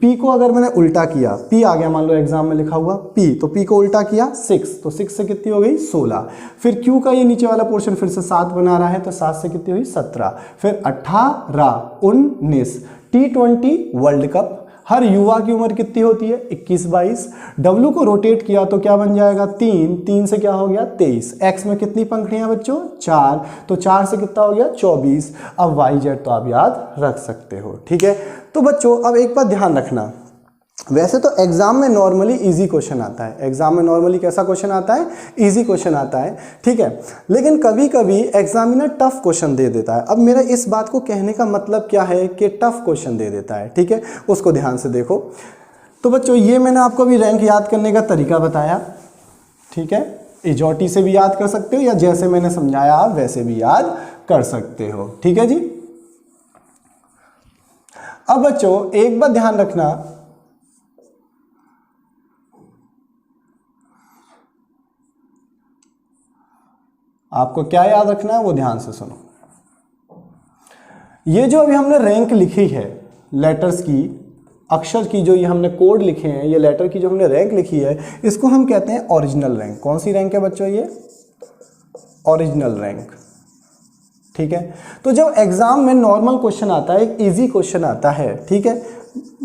P को अगर मैंने उल्टा किया, P आ गया मान लो एग्जाम में लिखा हुआ P, तो P को उल्टा किया 6, तो 6 से कितनी हो गई? 16। फिर Q का ये नीचे वाला पोर्शन फिर से 7 बना रहा है, तो 7 से कितनी हुई? 17। फिर 18, 19। T20 वर्ल्ड कप, हर युवा की उम्र कितनी होती है? 21-22। W को रोटेट किया तो क्या बन जाएगा? 3 से क्या हो गया? 23। X में कितनी पंखुड़ियां बच्चों? 4, तो 4 से कितना हो गया? 24। अब YZ तो आप याद रख सकते हो, ठीक है। तो बच्चों अब एक बात ध्यान रखना, वैसे तो एग्जाम में नॉर्मली इजी क्वेश्चन आता है। एग्जाम में नॉर्मली कैसा क्वेश्चन आता है? इजी क्वेश्चन आता है, ठीक है। लेकिन कभी कभी एग्जामिनर टफ क्वेश्चन दे देता है। अब मेरा इस बात को कहने का मतलब क्या है कि टफ क्वेश्चन दे देता है, ठीक है। उसको ध्यान से देखो। तो बच्चों ये मैंने आपको अभी रैंक याद करने का तरीका बताया, ठीक है। इजोटी से भी याद कर सकते हो या जैसे मैंने समझाया आप वैसे भी याद कर सकते हो, ठीक है जी। अब बच्चों एक बात ध्यान रखना, आपको क्या याद रखना है वो ध्यान से सुनो। ये जो अभी हमने रैंक लिखी है लेटर्स की, अक्षर की, जो ये हमने कोड लिखे हैं, ये लेटर की जो हमने रैंक लिखी है, इसको हम कहते हैं ओरिजिनल रैंक। कौन सी रैंक है बच्चों? ये ओरिजिनल रैंक। ठीक है, तो जब एग्जाम में नॉर्मल क्वेश्चन आता है, एक इजी क्वेश्चन आता है, ठीक है,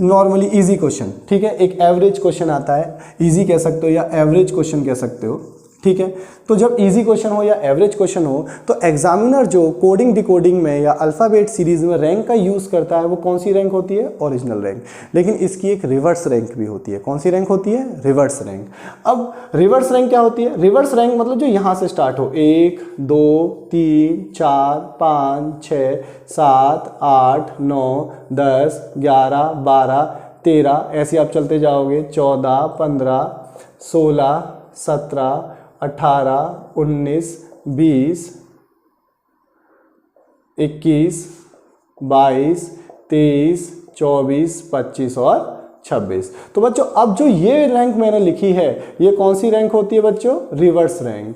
नॉर्मली इजी क्वेश्चन, ठीक है, एक एवरेज क्वेश्चन आता है, इजी कह सकते हो या एवरेज क्वेश्चन कह सकते हो, ठीक है। तो जब इजी क्वेश्चन हो या एवरेज क्वेश्चन हो, तो एग्जामिनर जो कोडिंग डिकोडिंग में या अल्फ़ाबेट सीरीज में रैंक का यूज़ करता है, वो कौन सी रैंक होती है? Original rank. लेकिन इसकी एक रिवर्स रैंक भी होती है। कौन सी रैंक होती है? Reverse rank. अब रिवर्स रैंक क्या होती है? रिवर्स रैंक मतलब जो यहाँ से स्टार्ट हो, 1 2 3 4 5 6 7 8 9 10 11 12 13, ऐसे आप चलते जाओगे, 14 15 16 17 18 19 20 21 22 23 24 25 और 26। तो बच्चों अब जो ये रैंक मैंने लिखी है, ये कौन सी रैंक होती है बच्चों? Reverse rank.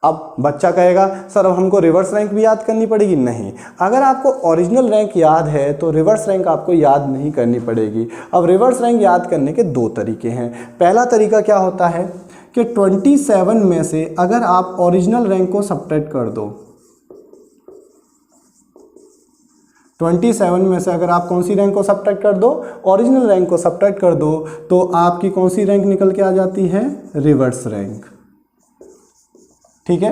अब बच्चा कहेगा सर अब हमको रिवर्स रैंक भी याद करनी पड़ेगी? नहीं, अगर आपको ओरिजिनल रैंक याद है तो रिवर्स रैंक आपको याद नहीं करनी पड़ेगी। अब रिवर्स रैंक याद करने के दो तरीके हैं। पहला तरीका क्या होता है कि 27 में से अगर आप ओरिजिनल रैंक को सब्ट्रैक्ट कर दो, 27 में से अगर आप कौन सी रैंक को सब्ट्रैक्ट कर दो? ओरिजिनल रैंक को सब्ट्रैक्ट कर दो, तो आपकी कौन सी रैंक निकल के आ जाती है? Reverse rank. ठीक है,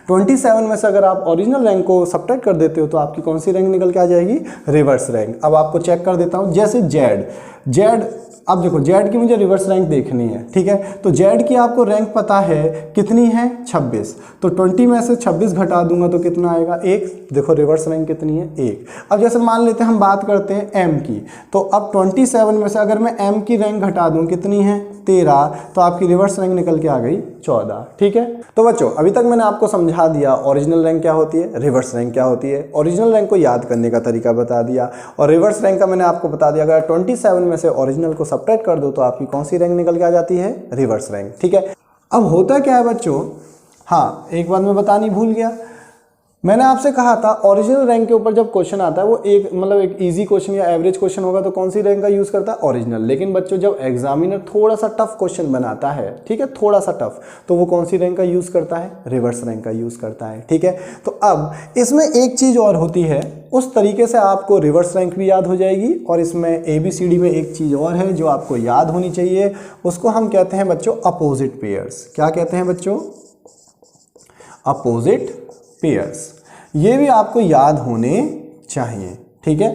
27 में से अगर आप ओरिजिनल रैंक को सब्ट्रैक्ट कर देते हो तो आपकी कौन सी रैंक निकल के आ जाएगी? Reverse rank. अब आपको चेक कर देता हूं, जैसे जेड, अब देखो जेड की मुझे रिवर्स रैंक देखनी है, ठीक है, तो जेड की आपको रैंक पता है कितनी है? 26। तो 20 में से 26 घटा दूंगा तो कितना आएगा? 1। देखो रिवर्स रैंक कितनी है? 1। अब जैसे मान लेते हैं हम बात करते हैं एम की, तो अब 27 में से अगर मैं एम की रैंक घटा दूं, कितनी है? 13, तो आपकी रिवर्स रैंक निकल के आ गई 14। ठीक है, तो बच्चों अभी तक मैंने आपको समझा दिया ओरिजिनल रैंक क्या होती है, रिवर्स रैंक क्या होती है। ओरिजिनल रैंक को याद करने का तरीका बता दिया, और रिवर्स रैंक का मैंने आपको बता दिया। अगर 27 में से ओरिजिनल को सब्ट्रैक्ट कर दो तो आपकी कौन सी रैंक निकल के आ जाती है? Reverse rank. ठीक है, अब होता क्या है बच्चों, हाँ एक बात मैं बतानी भूल गया, मैंने आपसे कहा था ओरिजिनल रैंक के ऊपर जब क्वेश्चन आता है वो एक मतलब एक इजी क्वेश्चन या एवरेज क्वेश्चन होगा तो कौन सी रैंक का यूज़ करता है? ओरिजिनल। लेकिन बच्चों जब एग्जामिनर थोड़ा सा टफ क्वेश्चन बनाता है, ठीक है, थोड़ा सा टफ, तो वो कौन सी रैंक का यूज़ करता है? रिवर्स रैंक का यूज़ करता है। ठीक है, तो अब इसमें एक चीज़ और होती है, उस तरीके से आपको रिवर्स रैंक भी याद हो जाएगी, और इसमें ABCD में एक चीज़ और है जो आपको याद होनी चाहिए, उसको हम कहते हैं बच्चों अपोजिट पेयर्स। क्या कहते हैं बच्चों? Opposite pairs. ये भी आपको याद होने चाहिए। ठीक है,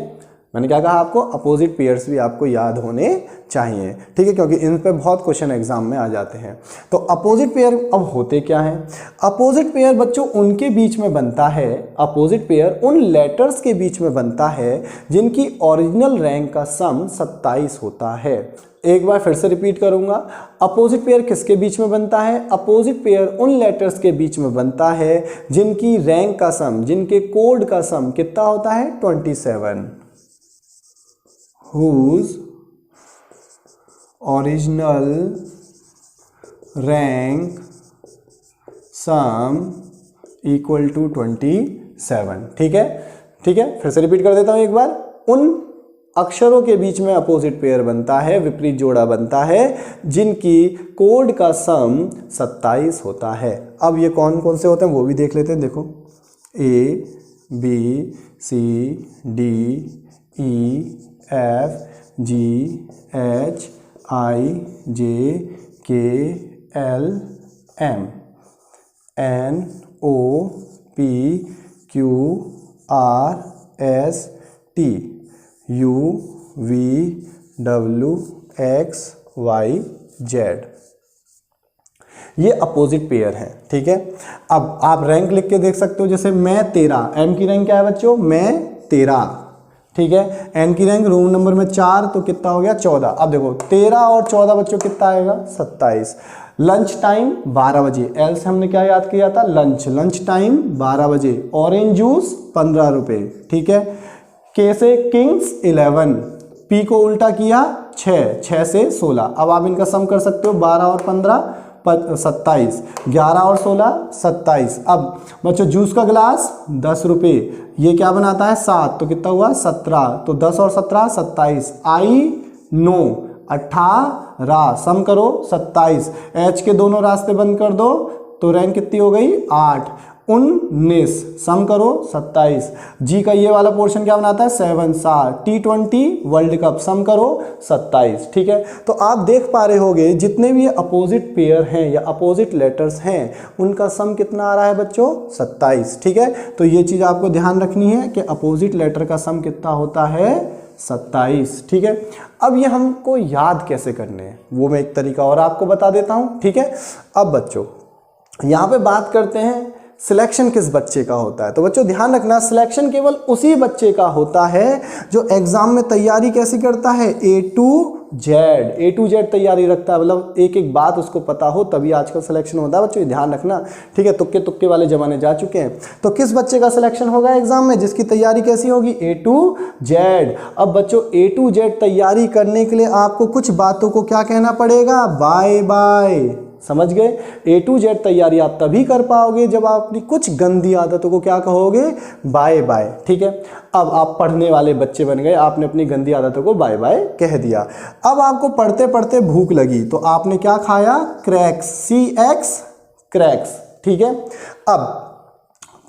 मैंने क्या कहा आपको? अपोजिट पेयर्स भी आपको याद होने चाहिए। ठीक है, क्योंकि इन पे बहुत क्वेश्चन एग्जाम में आ जाते हैं। तो अपोजिट पेयर अब होते क्या हैं? अपोजिट पेयर बच्चों उनके बीच में बनता है, अपोजिट पेयर उन लेटर्स के बीच में बनता है जिनकी ओरिजिनल रैंक का सम 27 होता है। एक बार फिर से रिपीट करूंगा, अपोजिट पेयर किसके बीच में बनता है? अपोजिट पेयर उन लेटर्स के बीच में बनता है जिनकी रैंक का सम, जिनके कोड का सम कितना होता है? 27। whose original rank sum equal to 27। ठीक है, ठीक है, फिर से रिपीट कर देता हूं एक बार, उन अक्षरों के बीच में अपोजिट पेयर बनता है, विपरीत जोड़ा बनता है, जिनकी कोड का सम 27 होता है। अब ये कौन कौन से होते हैं वो भी देख लेते हैं। देखो ABCDEFGHIJKLM NOPQRST UVWXYZ, ये अपोजिट पेयर है। ठीक है, अब आप रैंक लिख के देख सकते हो, जैसे मैं 13, एम की रैंक क्या है बच्चों? मैं 13। ठीक है, एन की रैंक रूम नंबर में 4, तो कितना हो गया? 14। अब देखो 13 और 14 बच्चों कितना आएगा? 27। लंच टाइम 12 बजे, एल से हमने क्या याद किया था? लंच टाइम 12 बजे। ऑरेंज जूस 15 रुपए। ठीक है, के से किंग्स 11, पी को उल्टा किया 6 से 16। अब आप इनका सम कर सकते हो, 12 और 15 27, 11 और 16 27। अब बच्चों जूस का गिलास 10 रुपये, ये क्या बनाता है 7, तो कितना हुआ 17, तो 10 और 17 27। आई 9 18, सम करो 27, एच के दोनों रास्ते बंद कर दो तो रैंक कितनी हो गई 8, 19, सम करो 27। जी का ये वाला पोर्शन क्या बनाता है 7 सार, T20 वर्ल्ड कप, सम करो 27। ठीक है, तो आप देख पा रहे होगे जितने भी अपोजिट पेयर हैं या अपोजिट लेटर्स हैं उनका सम कितना आ रहा है बच्चों 27। ठीक है, तो ये चीज़ आपको ध्यान रखनी है कि अपोजिट लेटर का सम कितना होता है 27। ठीक है, अब ये हमको याद कैसे करने हैं वो मैं एक तरीका और आपको बता देता हूँ। ठीक है, अब बच्चों यहाँ पे बात करते हैं सिलेक्शन किस बच्चे का होता है। तो बच्चों ध्यान रखना, सिलेक्शन केवल उसी बच्चे का होता है जो एग्जाम में तैयारी कैसी करता है A to Z तैयारी रखता है, मतलब एक एक बात उसको पता हो तभी आजकल सिलेक्शन होता है बच्चों, ये ध्यान रखना। ठीक है, तुक्के तुक्के वाले जमाने जा चुके हैं। तो किस बच्चे का सिलेक्शन होगा एग्जाम में जिसकी तैयारी कैसी होगी A to Z। अब बच्चों A to Z तैयारी करने के लिए आपको कुछ बातों को क्या कहना पड़ेगा, बाय बाय, समझ गए। A to Z तैयारी आप तभी कर पाओगे जब आप अपनी कुछ गंदी आदतों को क्या कहोगे, बाय बाय। ठीक है, अब आप पढ़ने वाले बच्चे बन गए, आपने अपनी गंदी आदतों को बाय बाय कह दिया। अब आपको पढ़ते पढ़ते भूख लगी तो आपने क्या खाया, क्रैक्स, CX क्रैक्स। ठीक है, अब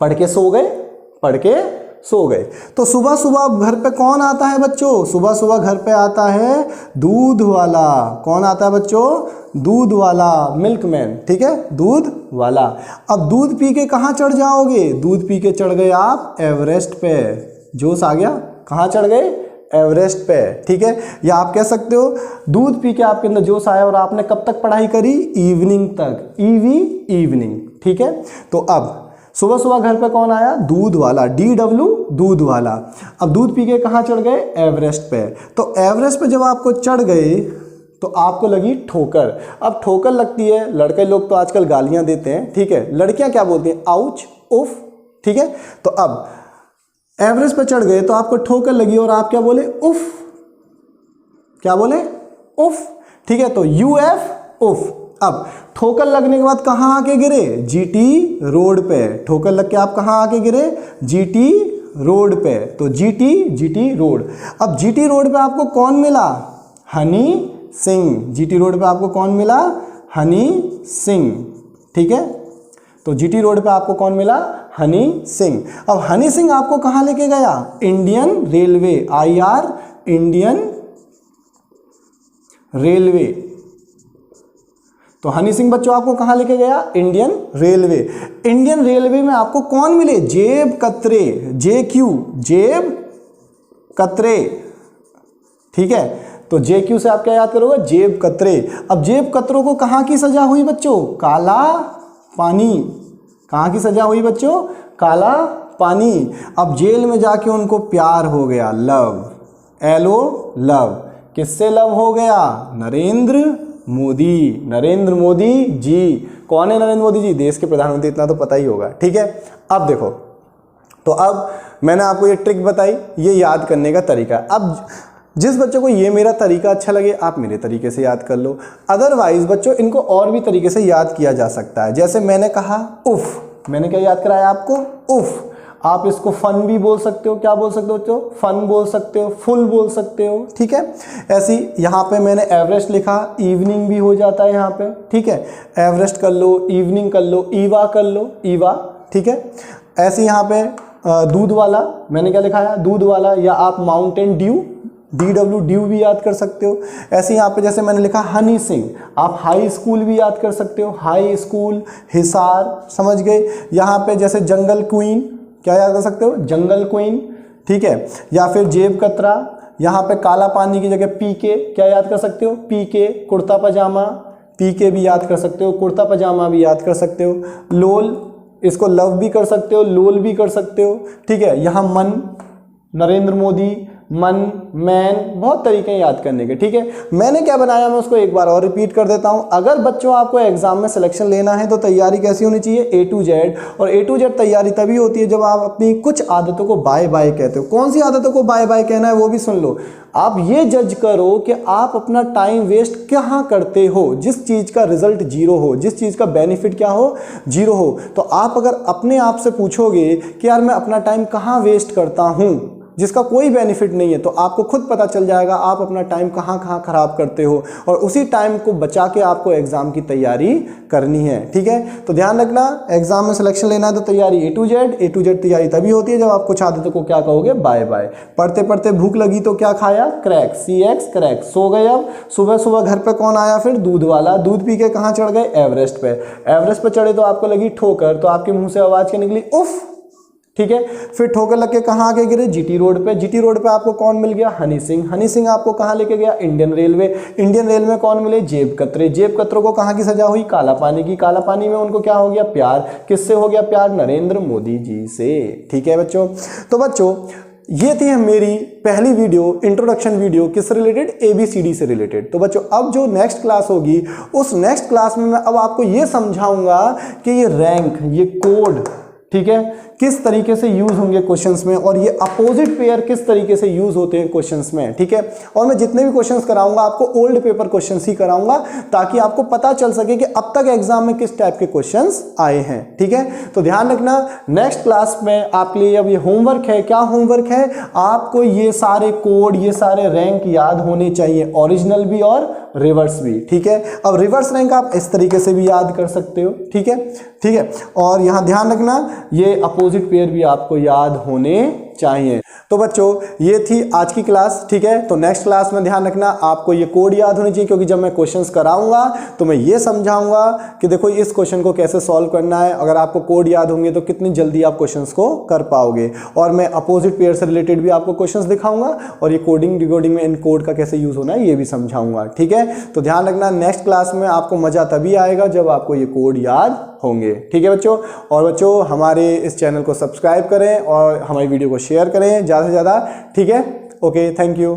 पढ़ के सो गए तो सुबह सुबह घर पे कौन आता है बच्चों, सुबह सुबह घर पे आता है दूध वाला। कौन आता है बच्चों, दूध वाला, मिल्कमैन। ठीक है, दूध वाला। अब दूध पी के कहाँ चढ़ जाओगे, दूध पी के चढ़ गए आप एवरेस्ट पे, जोश आ गया, कहाँ चढ़ गए एवरेस्ट पे। ठीक है, या आप कह सकते हो दूध पी के आपके अंदर जोश आया और आपने कब तक पढ़ाई करी, इवनिंग तक, इवनिंग। ठीक है, तो अब सुबह सुबह घर पे कौन आया, दूध वाला, DW दूध वाला। अब दूध पी के कहाँ चढ़ गए, एवरेस्ट पे। तो एवरेस्ट पे जब आपको चढ़ गए तो आपको लगी ठोकर। अब ठोकर लगती है, लड़के लोग तो आजकल गालियां देते हैं, ठीक है, लड़कियां क्या बोलती हैं, आउच, उफ। ठीक है, तो अब एवरेस्ट पे चढ़ गए तो आपको ठोकर लगी और आप क्या बोले, उफ। क्या बोले, उफ। ठीक है, तो UF उफ। अब ठोकर लगने के बाद कहाँ आके गिरे, GT रोड पे। ठोकर लग के आप कहाँ आके गिरे, GT रोड पे। तो GT रोड। अब GT रोड पे आपको कौन मिला, हनी सिंह। GT रोड पे आपको कौन मिला, हनी सिंह। ठीक है, तो GT रोड पे आपको कौन मिला, हनी सिंह। अब हनी सिंह आपको कहाँ लेके गया, Indian railway, IR Indian railway. तो हनी सिंह बच्चों आपको कहाँ लेके गया, इंडियन रेलवे। इंडियन रेलवे में आपको कौन मिले, जेब कतरे, JQ जेब कतरे। ठीक है, तो JQ से आप क्या याद करोगे, जेब कतरे। अब जेब कतरों को कहाँ की सजा हुई बच्चों, काला पानी। कहाँ की सजा हुई बच्चों, काला पानी। अब जेल में जाके उनको प्यार हो गया, लव, LO लव। किससे लव हो गया, नरेंद्र मोदी जी। कौन है नरेंद्र मोदी जी, देश के प्रधानमंत्री, इतना तो पता ही होगा। ठीक है, अब देखो, तो अब मैंने आपको ये ट्रिक बताई, ये याद करने का तरीका। अब जिस बच्चों को ये मेरा तरीका अच्छा लगे आप मेरे तरीके से याद कर लो, अदरवाइज बच्चों इनको और भी तरीके से याद किया जा सकता है। जैसे मैंने कहा उफ, मैंने क्या याद कराया आपको, उफ। आप इसको फन भी बोल सकते हो, क्या बोल सकते हो बच्चों, फन बोल सकते हो, फुल बोल सकते हो। ठीक है, ऐसी यहाँ पे मैंने एवरेस्ट लिखा, इवनिंग भी हो जाता है यहाँ पे। ठीक है, एवरेस्ट कर लो, इवनिंग कर लो, ईवा कर लो, ईवा। ठीक है, ऐसे यहाँ पे दूध वाला मैंने क्या लिखाया, दूध वाला, या आप माउंटेन ड्यू, DW ड्यू भी याद कर सकते हो। ऐसे यहाँ पे जैसे मैंने लिखा हनी सिंह, आप हाई स्कूल भी याद कर सकते हो, हाई स्कूल, हिसार, समझ गए। यहाँ पे जैसे जंगल क्वीन, क्या याद कर सकते हो, जंगल क्वीन। ठीक है, या फिर जेब कतरा, यहाँ पे काला पानी की जगह PK, क्या याद कर सकते हो, PK कुर्ता पजामा, PK भी याद कर सकते हो, कुर्ता पजामा भी याद कर सकते हो। लोल, इसको लव भी कर सकते हो, लोल भी कर सकते हो। ठीक है, यहाँ मन, नरेंद्र मोदी, मन, मैन, बहुत तरीके हैं याद करने के। ठीक है, मैंने क्या बनाया मैं उसको एक बार और रिपीट कर देता हूं। अगर बच्चों आपको एग्जाम में सिलेक्शन लेना है तो तैयारी कैसी होनी चाहिए, A to Z। और A to Z तैयारी तभी होती है जब आप अपनी कुछ आदतों को बाय बाय कहते हो। कौन सी आदतों को बाय बाय कहना है वो भी सुन लो। आप ये जज करो कि आप अपना टाइम वेस्ट कहाँ करते हो, जिस चीज़ का रिजल्ट जीरो हो, जिस चीज़ का बेनिफिट क्या हो, जीरो हो। तो आप अगर अपने आप से पूछोगे कि यार मैं अपना टाइम कहाँ वेस्ट करता हूँ जिसका कोई बेनिफिट नहीं है, तो आपको खुद पता चल जाएगा आप अपना टाइम कहाँ कहाँ खराब करते हो, और उसी टाइम को बचा के आपको एग्जाम की तैयारी करनी है। ठीक है, तो ध्यान रखना, एग्जाम में सिलेक्शन लेना है तो तैयारी A to Z तैयारी तभी होती है जब आप कुछ आदतों को क्या कहोगे, बाय बाय। पढ़ते पढ़ते भूख लगी तो क्या खाया, क्रैक, CX क्रैक। सो गए, अब सुबह सुबह घर पे कौन आया, फिर दूध वाला। दूध पी के कहाँ चढ़ गए, एवरेस्ट पे। एवरेस्ट पे चढ़े तो आपको लगी ठोकर, तो आपके मुंह से आवाज क्या निकली, उफ। ठीक है, फिर ठोकर लग के कहाँ आके गिरे, GT रोड पे। GT रोड पे आपको कौन मिल गया, हनी सिंह। हनी सिंह आपको कहाँ लेके गया, इंडियन रेलवे। इंडियन रेलवे में कौन मिले, जेब कतरे। जेब कतरों को कहाँ की सजा हुई, काला पानी की। काला पानी में उनको क्या हो गया, प्यार। किससे हो गया प्यार, नरेंद्र मोदी जी से। ठीक है बच्चों, तो बच्चों ये थी मेरी पहली वीडियो, इंट्रोडक्शन वीडियो, किससे रिलेटेड, ABCD से रिलेटेड। तो बच्चों अब जो नेक्स्ट क्लास होगी, उस नेक्स्ट क्लास में मैं अब आपको ये समझाऊंगा कि ये रैंक, ये कोड, ठीक है, किस तरीके से यूज होंगे क्वेश्चंस में, और ये अपोजिट पेयर किस तरीके से यूज होते हैं क्वेश्चंस में। ठीक है, और मैं जितने भी क्वेश्चंस कराऊंगा आपको ओल्ड पेपर क्वेश्चंस ही कराऊंगा, ताकि आपको पता चल सके कि अब तक एग्जाम में किस टाइप के क्वेश्चंस आए हैं। ठीक है, तो ध्यान रखना, नेक्स्ट क्लास में आपके लिए अब ये होमवर्क है। क्या होमवर्क है, आपको ये सारे कोड, ये सारे रैंक याद होने चाहिए, ओरिजिनल भी और रिवर्स भी। ठीक है, अब रिवर्स रैंक आप इस तरीके से भी याद कर सकते हो। ठीक है, ठीक है, और यहां ध्यान रखना ये अपोजिट पेयर भी आपको याद होने चाहिए। तो बच्चों ये थी आज की क्लास। ठीक है, तो नेक्स्ट क्लास में ध्यान रखना आपको ये कोड याद होने चाहिए, क्योंकि जब मैं क्वेश्चंस कराऊंगा तो मैं ये समझाऊंगा कि देखो इस क्वेश्चन को कैसे सॉल्व करना है। अगर आपको कोड याद होंगे तो कितनी जल्दी आप क्वेश्चंस को कर पाओगे, और मैं अपोजिट पेयर से रिलेटेड भी आपको क्वेश्चंस दिखाऊंगा, और ये कोडिंग डिकोडिंग में इन कोड का कैसे यूज होना है ये भी समझाऊंगा। ठीक है, तो ध्यान रखना नेक्स्ट क्लास में आपको मजा तभी आएगा जब आपको ये कोड याद होंगे। ठीक है बच्चों, और बच्चों हमारे इस चैनल को सब्सक्राइब करें और हमारी वीडियो को शेयर करें ज़्यादा से ज़्यादा। ठीक है, ओके, थैंक यू।